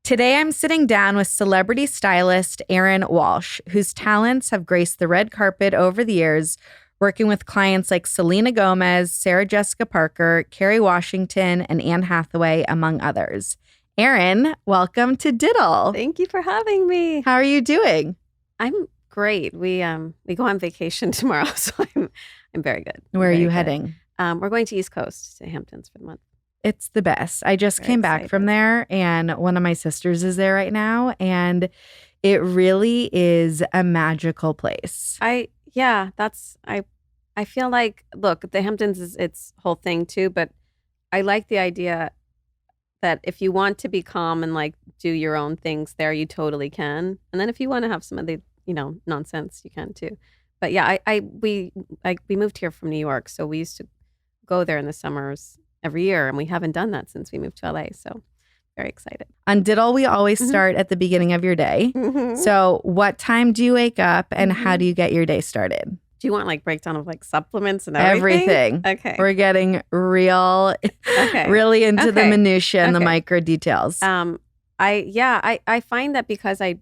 Today, I'm sitting down with celebrity stylist Erin Walsh, whose talents have graced the red carpet over the years, working with clients like Selena Gomez, Sarah Jessica Parker, Kerry Washington, and Anne Hathaway, among others. Erin, welcome to DITL. Thank you for having me. How are you doing? I'm great. We go on vacation tomorrow, so I'm very good. Where are you heading? We're going to East Coast, to Hamptons for the month. It's the best. I just came back from there, and one of my sisters is there right now, and it really is a magical place. I feel like, look, the Hamptons is its whole thing too, but I like the idea that if you want to be calm and like do your own things there, you totally can. And then if you want to have some of the, nonsense, you can too. But yeah, we moved here from New York, so we used to go there in the summers every year, and we haven't done that since we moved to LA. So very excited. On DITL, we always start at the beginning of your day. So what time do you wake up and how do you get your day started? Do you want like breakdown of like supplements and everything? Okay. We're getting really into the minutiae and the micro details. I find that because I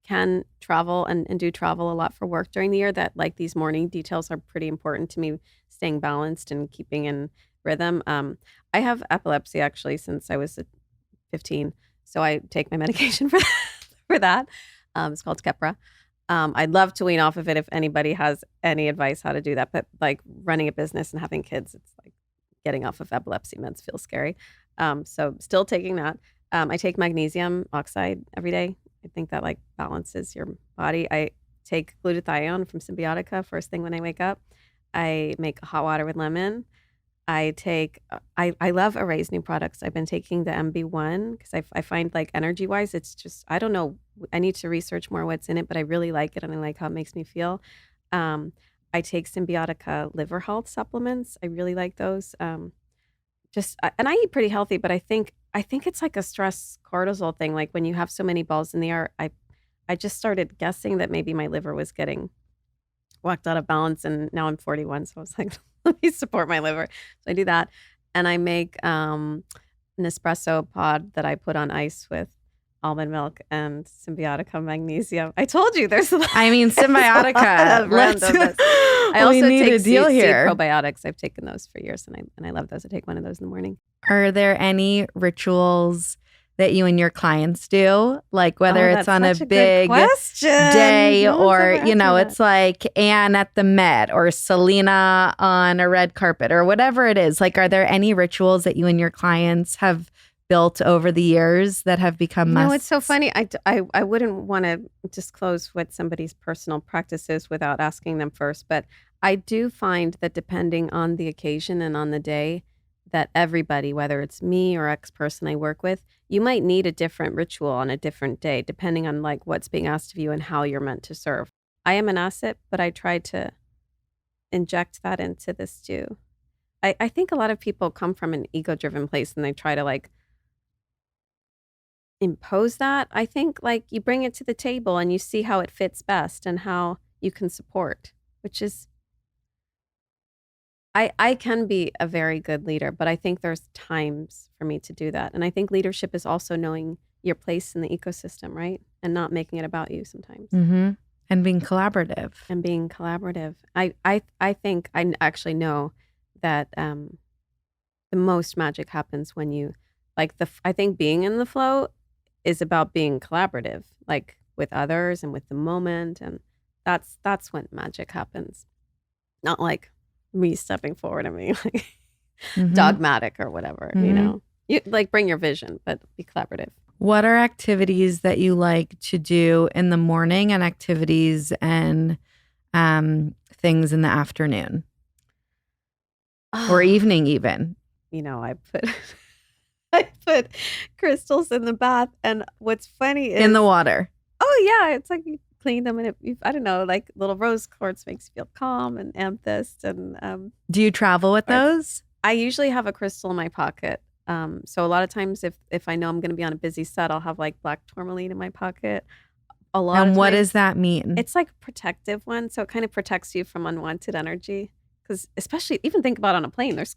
can travel and do travel a lot for work during the year, that like these morning details are pretty important to me, staying balanced and keeping in rhythm. I have epilepsy actually since I was 15, so I take my medication for that. It's called Keppra. I'd love to wean off of it if anybody has any advice how to do that. But like running a business and having kids, it's like getting off of epilepsy meds feels scary. So still taking that. I take magnesium oxide every day. I think that like balances your body. I take glutathione from Symbiotica first thing when I wake up. I make hot water with lemon. I love Array's new products. I've been taking the MB1 because I find like energy wise, it's just, I don't know. I need to research more what's in it, but I really like it and I like how it makes me feel. I take Symbiotica liver health supplements. I really like those. And I eat pretty healthy, but I think it's like a stress cortisol thing. Like when you have so many balls in the air, I just started guessing that maybe my liver was getting whacked out of balance, and now I'm 41, so I was like, let me support my liver. So I do that, and I make an espresso pod that I put on ice with almond milk and Symbiotica magnesium. I told you there's Symbiotica. I also need take a deal here. Probiotics. I've taken those for years, and I love those. I take one of those in the morning. Are there any rituals that you and your clients do? Like whether it's on a big day or, it's like Anne at the Met or Selena on a red carpet or whatever it is. Like, are there any rituals that you and your clients have built over the years that have become musts? It's so funny. I wouldn't want to disclose what somebody's personal practice is without asking them first. But I do find that depending on the occasion and on the day, that everybody, whether it's me or ex-person I work with, you might need a different ritual on a different day, depending on like what's being asked of you and how you're meant to serve. I am an asset, but I try to inject that into this too. I think a lot of people come from an ego-driven place and they try to like impose that. I think like you bring it to the table and you see how it fits best and how you can support, which is, I can be a very good leader, but I think there's times for me to do that. And I think leadership is also knowing your place in the ecosystem, right? And not making it about you sometimes. Mm-hmm. And being collaborative. I think I actually know that the most magic happens when you, I think being in the flow is about being collaborative, like with others and with the moment. And that's when magic happens. Not like me stepping forward and being like dogmatic or whatever, you like bring your vision, but be collaborative. What are activities that you like to do in the morning and activities and things in the afternoon or evening even? I put crystals in the bath, and what's funny is in the water. Oh yeah, it's like you clean them, and I don't know, like little rose quartz makes you feel calm, and amethyst, and do you travel with those? I usually have a crystal in my pocket. So a lot of times if I know I'm going to be on a busy set, I'll have like black tourmaline in my pocket. And what does that mean? It's like a protective one. So it kind of protects you from unwanted energy. Because especially, even think about on a plane, there's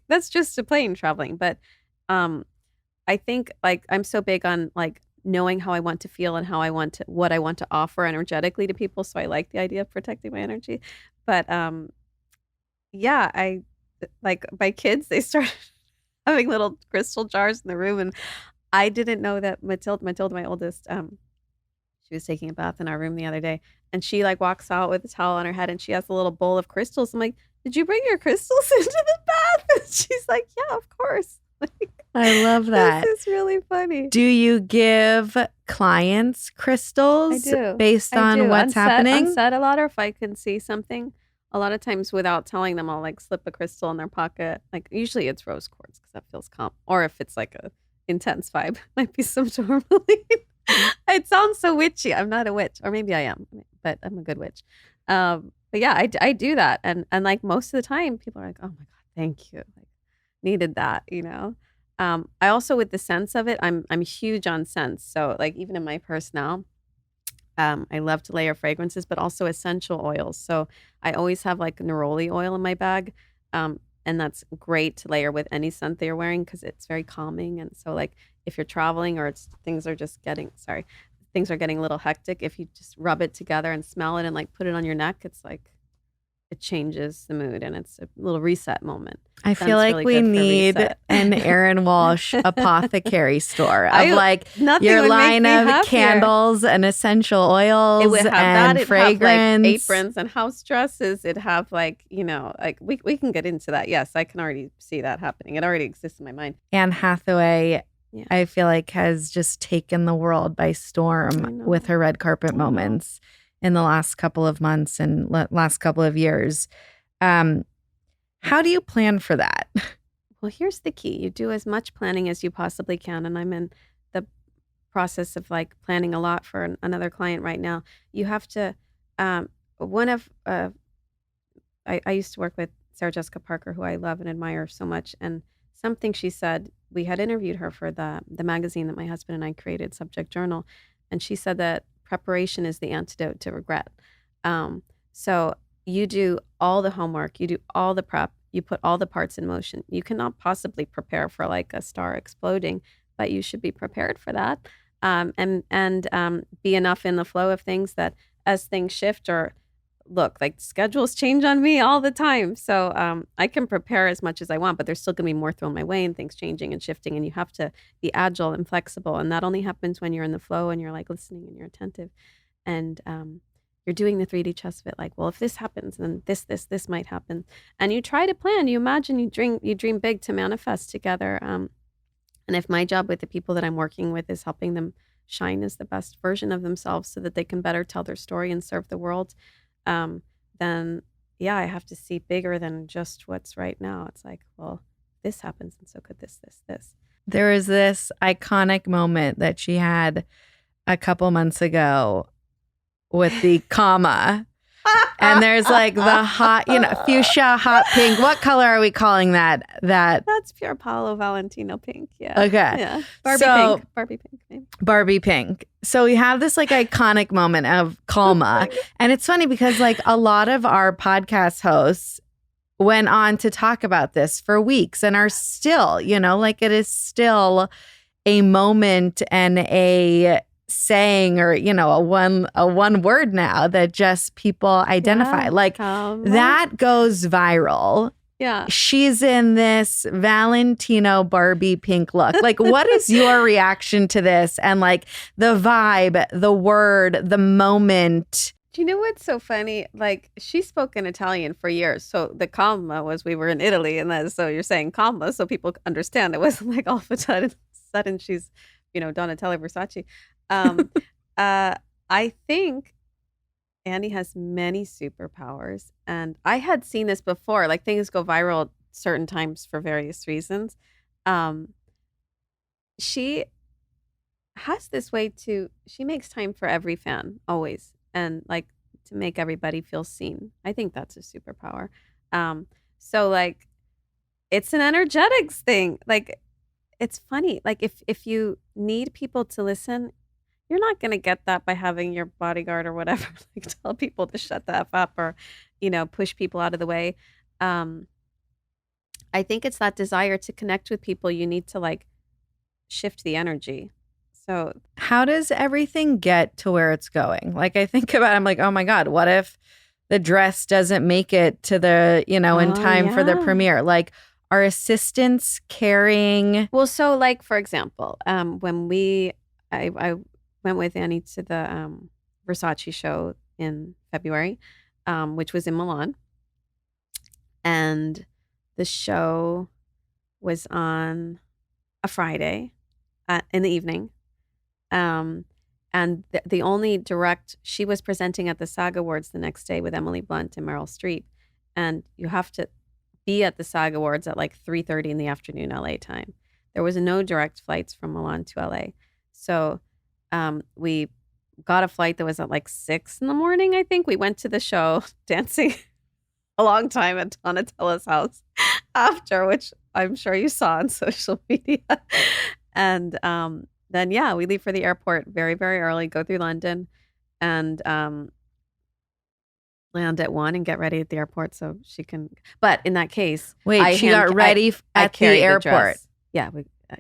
that's just a plane traveling. But I think like I'm so big on like knowing how I want to feel and what I want to offer energetically to people. So I like the idea of protecting my energy. But yeah, I like my kids, they started having little crystal jars in the room, and I didn't know that Matilda, my oldest, she was taking a bath in our room the other day, and she like walks out with a towel on her head, and she has a little bowl of crystals. I'm like, "Did you bring your crystals into the bath?" And she's like, "Yeah, of course." Like, I love that. this is really funny. Do you give clients crystals based on what's happening? On set a lot, or if I can see something. A lot of times without telling them, I'll like slip a crystal in their pocket. Like usually it's rose quartz because that feels calm. Or if it's like a intense vibe, might be some tourmaline. It sounds so witchy. I'm not a witch, or maybe I am, but I'm a good witch. But yeah, I do that, and like most of the time, people are like, "Oh my god, thank you." Like needed that, you know. I also with the sense of it, I'm huge on scents. So like even in my purse now, I love to layer fragrances, but also essential oils. So I always have like neroli oil in my bag. And that's great to layer with any scent that you're wearing because it's very calming. And so like if you're traveling or things are getting a little hectic, if you just rub it together and smell it and like put it on your neck, it's like it changes the mood and it's a little reset moment. I feel like really we need an Erin Walsh apothecary store of like your line of candles and essential oils. It would have and fragrance. Have like aprons and house dresses. It'd have like, you know, like we can get into that. Yes, I can already see that happening. It already exists in my mind. Anne Hathaway, I feel like has just taken the world by storm with her red carpet moments in the last couple of months and last couple of years. How do you plan for that? Well, here's the key. You do as much planning as you possibly can. And I'm in the process of like planning a lot for another client right now. You have to, I used to work with Sarah Jessica Parker, who I love and admire so much. And something she said, we had interviewed her for the magazine that my husband and I created, Subject Journal. And she said that preparation is the antidote to regret. So you do all the homework, you do all the prep, you put all the parts in motion. You cannot possibly prepare for like a star exploding, but you should be prepared for that. And be enough in the flow of things that as things shift or look, like schedules change on me all the time. So I can prepare as much as I want, but there's still gonna be more thrown my way and things changing and shifting. And you have to be agile and flexible. And that only happens when you're in the flow and you're like listening and you're attentive. And you're doing the 3D chess of it. Like, well, if this happens, then this might happen. And you try to plan. You imagine, you dream big to manifest together. And if my job with the people that I'm working with is helping them shine as the best version of themselves so that they can better tell their story and serve the world, then yeah, I have to see bigger than just what's right now. It's like, well, this happens, and so could this. There was this iconic moment that she had a couple months ago with the comma. And there's like the hot, fuchsia, hot pink. What color are we calling that? That's pure Paolo Valentino pink. Yeah. Okay. Yeah. Barbie pink. Maybe. Barbie pink. So we have this like iconic moment of comma. And it's funny because like a lot of our podcast hosts went on to talk about this for weeks and are still, like it is still a moment and a saying or a one word now that just people identify that goes viral. Yeah, she's in this Valentino Barbie pink look. Like, what is your reaction to this and like the vibe, the word, the moment? Do you know what's so funny? Like, she spoke in Italian for years, so the comma was we were in Italy, and then so you're saying comma so people understand. It wasn't like all of a sudden she's Donatella Versace. I think Annie has many superpowers, and I had seen this before. Like, things go viral certain times for various reasons. She has this way she makes time for every fan always, and like to make everybody feel seen. I think that's a superpower. So like it's an energetics thing. Like, it's funny. Like if you need people to listen, you're not going to get that by having your bodyguard or whatever like tell people to shut the F up or, push people out of the way. I think it's that desire to connect with people. You need to like shift the energy. So how does everything get to where it's going? Like I think about it, I'm like, oh my God, what if the dress doesn't make it to the, in time for the premiere? Like, are assistants carrying? Well, so like for example, when I went with Annie to the Versace show in February, which was in Milan, and the show was on a Friday in the evening. And the only she was presenting at the SAG Awards the next day with Emily Blunt and Meryl Streep. And you have to be at the SAG Awards at like 3:30 in the afternoon LA time. There was no direct flights from Milan to LA. So we got a flight that was at like 6 in the morning, I think. We went to the show dancing a long time at Donatella's house after, which I'm sure you saw on social media. And then, yeah, we leave for the airport very, very early, go through London, and land at 1 and get ready at the airport so she can. But in that case, she got ready at the airport. Yeah,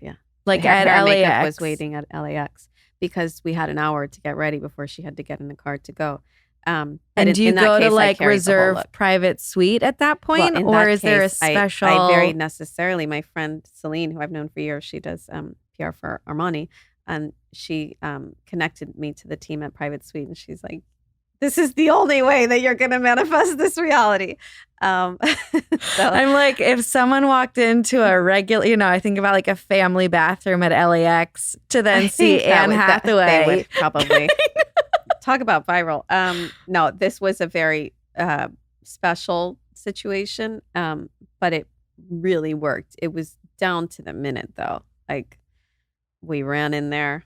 yeah. Like at LAX. Was waiting at LAX because we had an hour to get ready before she had to get in the car to go. And do you go to like reserve private suite at that point, or is there a special? I very necessarily. My friend Celine, who I've known for years, she does PR for Armani, and she connected me to the team at Private Suite, and she's like, "This is the only way that you're going to manifest this reality." So I'm like, if someone walked into a regular, I think about like a family bathroom at LAX to then see Anne Hathaway, they would probably. Talk about viral. No, this was a very special situation, but it really worked. It was down to the minute, though. Like, we ran in there.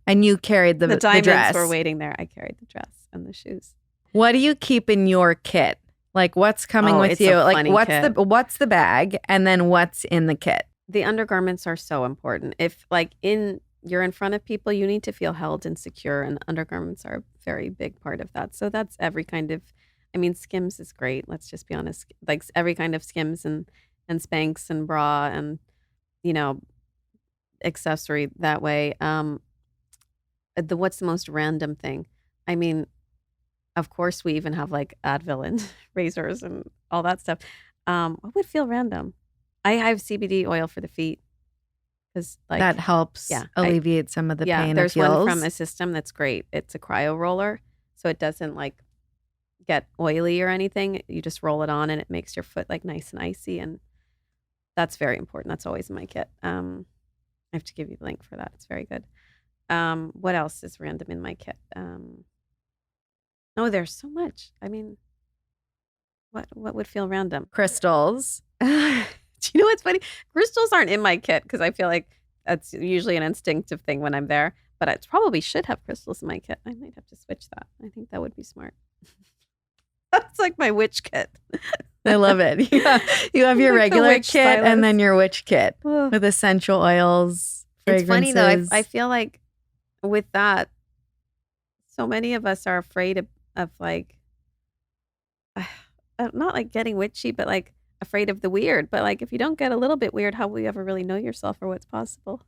And you carried the diamonds dress. Were waiting there. I carried the dress and the shoes. What do you keep in your kit? Like, what's coming with you? Like, what's the bag, and then what's in the kit? The undergarments are so important. If you're in front of people, you need to feel held and secure, and undergarments are a very big part of that. So that's every kind of, Skims is great. Let's just be honest. Like every kind of Skims and Spanx and bra and, accessory that way. What's the most random thing? Of course we even have like Advil and razors and all that stuff. What would feel random? I have CBD oil for the feet. Because that helps alleviate some of the pain. There's one from a system that's great. It's a cryo roller, so it doesn't like get oily or anything. You just roll it on, and it makes your foot like nice and icy, and that's very important. That's always in my kit. I have to give you the link for that. It's very good. What else is random in my kit? There's so much. What would feel random? Crystals. Do you know what's funny? Crystals aren't in my kit because I feel like that's usually an instinctive thing when I'm there. But I probably should have crystals in my kit. I might have to switch that. I think that would be smart. That's like my witch kit. I love it. Yeah. You have your like regular kit Stylist. And then your witch kit with essential oils, fragrances. It's funny though. I feel like with that, so many of us are afraid of like, not like getting witchy, but like, afraid of the weird. But like if you don't get a little bit weird, how will you ever really know yourself or what's possible?